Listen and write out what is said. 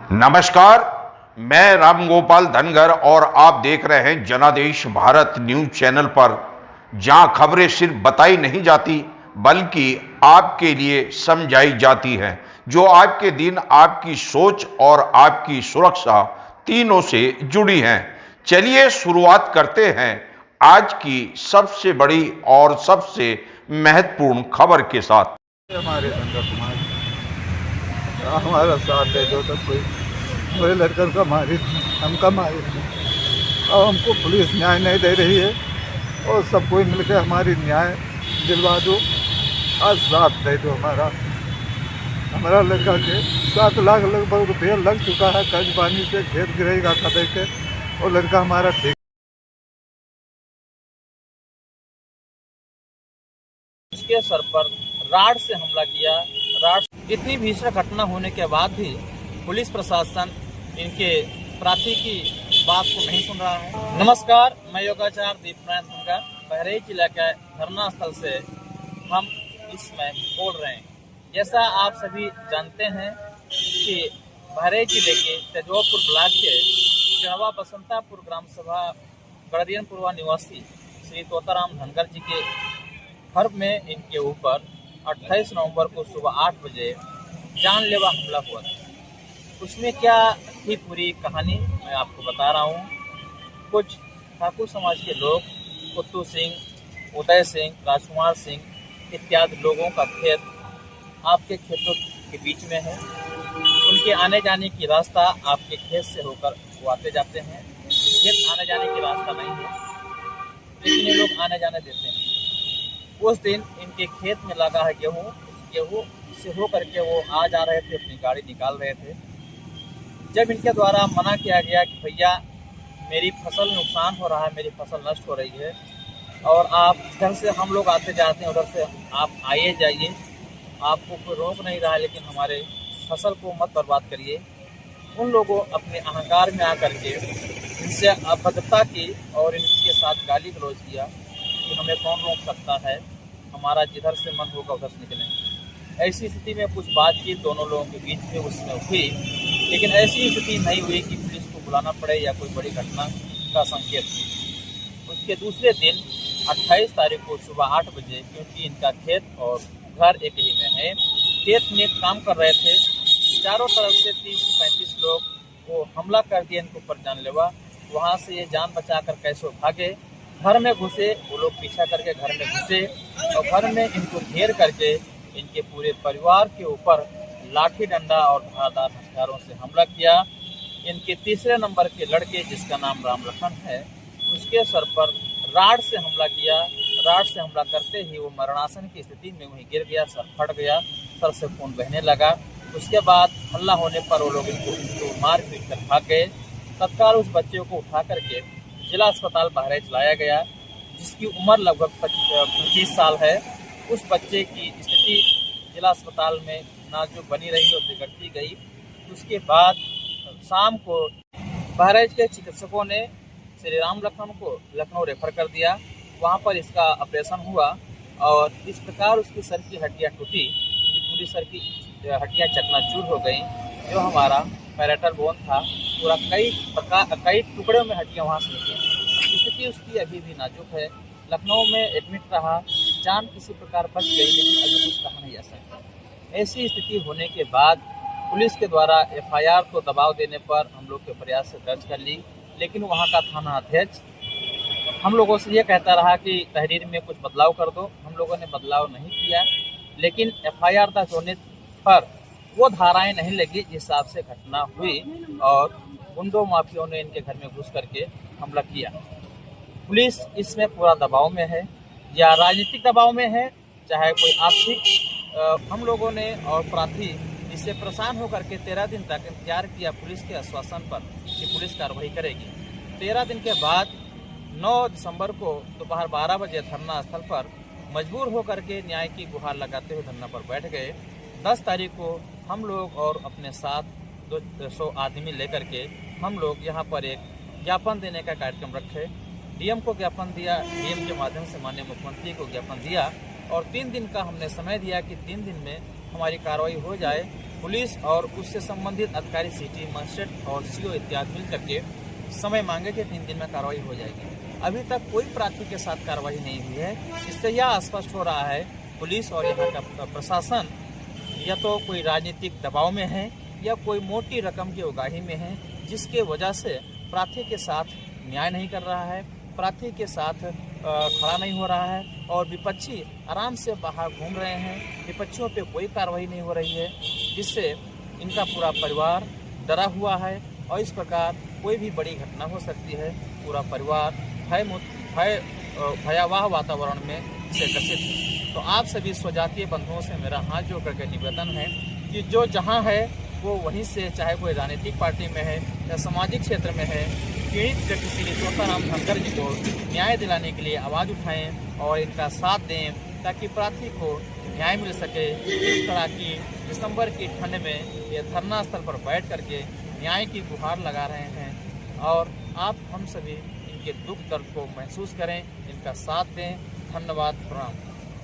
नमस्कार, मैं रामगोपाल धनगर और आप देख रहे हैं जनादेश भारत न्यूज चैनल पर, जहां खबरें सिर्फ बताई नहीं जाती बल्कि आपके लिए समझाई जाती हैं, जो आपके दिन, आपकी सोच और आपकी सुरक्षा तीनों से जुड़ी हैं। चलिए शुरुआत करते हैं आज की सबसे बड़ी और सबसे महत्वपूर्ण खबर के साथ। हमारे धनगर समाज हमारा साथ दे दो तो कोई मेरे लड़कर का मारी हमका मारी और हमको पुलिस न्याय नहीं दे रही है और सब कोई मिलकर हमारी न्याय दिलवा दो। आज साथ दे दो हमारा लड़का के 7 लाख लगभग रुपया लग चुका है कर्ज पानी से, खेत गिरेगा खदे के और लड़का हमारा ठीक। इसके सर पर राड से हमला किया। इतनी भीषण घटना होने के बाद भी पुलिस प्रशासन इनके प्रार्थी की बात को नहीं सुन रहा है। नमस्कार, मैं योगाचार्य दीपनारायण धनगर बहराइच जिला के धरना स्थल से हम इस समय बोल रहे हैं। जैसा आप सभी जानते हैं कि बहराइच जिले के तेजोपुर ब्लॉक के चढ़वा बसंतापुर ग्राम सभा गड़रियनपुरवा निवासी श्री तोताराम धनगर जी के घर में इनके ऊपर 28 नवंबर को सुबह 8 बजे जानलेवा हमला हुआ था। उसमें क्या थी पूरी कहानी मैं आपको बता रहा हूँ। कुछ ठाकुर समाज के लोग, कुत्तू सिंह, उदय सिंह, राजकुमार सिंह इत्यादि लोगों का खेत आपके खेतों के बीच में है। उनके आने जाने की रास्ता आपके खेत से होकर वो आते जाते हैं। खेत आने जाने की रास्ता नहीं है, लेकिन ये लोग आने जाने देते हैं। उस दिन इनके खेत में लगा है गेहूँ से हो करके वो आ जा रहे थे, अपनी गाड़ी निकाल रहे थे। जब इनके द्वारा मना किया गया कि भैया मेरी फसल नुकसान हो रहा है, मेरी फसल नष्ट हो रही है और आप इधर से हम लोग आते जाते हैं, उधर से आप आइए जाइए, आपको कोई रोक नहीं रहा है, लेकिन हमारे फसल को मत बर्बाद करिए। उन लोगों अपने अहंकार में आकर के इनसे अभद्रता की और इनके साथ गाली गलौज किया कि हमें कौन रोक सकता है, हमारा जिधर से मन होगा उधर से निकलेंगे। ऐसी स्थिति में कुछ बातचीत दोनों लोगों के बीच में उसमें हुई, लेकिन ऐसी स्थिति नहीं हुई कि पुलिस को बुलाना पड़े या कोई बड़ी घटना का संकेत हुई। उसके दूसरे दिन 28 तारीख को सुबह 8 बजे, क्योंकि इनका खेत और घर एक ही में है, खेत में काम कर रहे थे, चारों तरफ से 30-35 लोग वो हमला कर दिया इनको पर जानलेवा। वहाँ से ये जान बचा कर कैसे भागे, घर में घुसे, वो लोग पीछा करके घर में घुसे और घर में इनको घेर करके इनके पूरे परिवार के ऊपर लाठी डंडा और धारदार हथियारों से हमला किया। इनके तीसरे नंबर के लड़के, जिसका नाम राम लखन है, उसके सर पर राड से हमला किया। राड से हमला करते ही वो मरणासन की स्थिति में वहीं गिर गया, सर फट गया, सर से खून बहने लगा। उसके बाद हल्ला होने पर वो लोग इनको मार पीट कर भाग गए। तत्काल उस बच्चे को उठा करके जिला अस्पताल बहराइच लाया गया, जिसकी उम्र लगभग 25 साल है। उस बच्चे की स्थिति जिला अस्पताल में नाजुक बनी रही और बिगड़ती गई। उसके बाद शाम को बहराइच के चिकित्सकों ने श्री राम लखन को लखनऊ रेफर कर दिया। वहाँ पर इसका ऑपरेशन हुआ और इस प्रकार उसकी सर की हड्डियाँ टूटी कि पूरी सर की हड्डियाँ चकनाचूर हो गई। जो हमारा पैरेटल बोन था पूरा कई टुकड़ों में हड्डियाँ वहाँ से निकली। स्थिति उसकी अभी भी नाजुक है। लखनऊ में एडमिट रहा, जान किसी प्रकार बच गई, लेकिन अभी कुछ कहा नहीं जा सकता। ऐसी स्थिति होने के बाद पुलिस के द्वारा FIR को दबाव देने पर हम लोग के प्रयास से दर्ज कर ली, लेकिन वहाँ का थाना अध्यक्ष हम लोगों से ये कहता रहा कि तहरीर में कुछ बदलाव कर दो। हम लोगों ने बदलाव नहीं किया, लेकिन FIR दर्ज होने पर वो धाराएं नहीं लगी जिस हिसाब से घटना हुई और गुंडों माफियों ने इनके घर में घुस करके हमला किया। पुलिस इसमें पूरा दबाव में है या राजनीतिक दबाव में है, चाहे कोई आर्थिक। हम लोगों ने और प्रार्थी इससे परेशान होकर के 13 दिन तक इंतजार किया पुलिस के आश्वासन पर कि पुलिस कार्रवाई करेगी। 13 दिन के बाद 9 दिसंबर को दोपहर 12 बजे धरना स्थल पर मजबूर होकर के न्याय की गुहार लगाते हुए धरना पर बैठ गए। 10 तारीख को हम लोग और अपने साथ 200 आदमी लेकर के हम लोग यहाँ पर एक ज्ञापन देने का कार्यक्रम रखे। DM को ज्ञापन दिया, DM के माध्यम से माननीय मुख्यमंत्री को ज्ञापन दिया और 3 दिन का हमने समय दिया कि 3 दिन में हमारी कार्रवाई हो जाए पुलिस और उससे संबंधित अधिकारी सिटी मजिस्ट्रेट और सीओ इत्यादि मिल करके समय मांगे कि 3 दिन में कार्रवाई हो जाएगी। अभी तक कोई प्रार्थी के साथ कार्रवाई नहीं हुई है। इससे यह स्पष्ट हो रहा है पुलिस और यहाँ का प्रशासन या तो कोई राजनीतिक दबाव में है या कोई मोटी रकम की उगाही में है, जिसके वजह से प्रार्थी के साथ न्याय नहीं कर रहा है, प्रार्थी के साथ खड़ा नहीं हो रहा है और विपक्षी आराम से बाहर घूम रहे हैं। विपक्षियों पे कोई कार्रवाई नहीं हो रही है, जिससे इनका पूरा परिवार डरा हुआ है और इस प्रकार कोई भी बड़ी घटना हो सकती है। पूरा परिवार भयावह वातावरण में से ग्रसित है। तो आप सभी स्वजातीय बंधुओं से मेरा हाथ जोड़ करके निवेदन है कि जो जहाँ है वो वहीं से, चाहे कोई राजनीतिक पार्टी में है या सामाजिक क्षेत्र में है, पीड़ित व्यक्ति श्री तोताराम धनगर जी को न्याय दिलाने के लिए आवाज़ उठाएं और इनका साथ दें ताकि प्रार्थी को न्याय मिल सके। इस तरह की दिसंबर की ठंड में ये धरना स्थल पर बैठ करके न्याय की गुहार लगा रहे हैं और आप हम सभी इनके दुख दर्द को महसूस करें, इनका साथ दें। धन्यवाद, प्रणाम।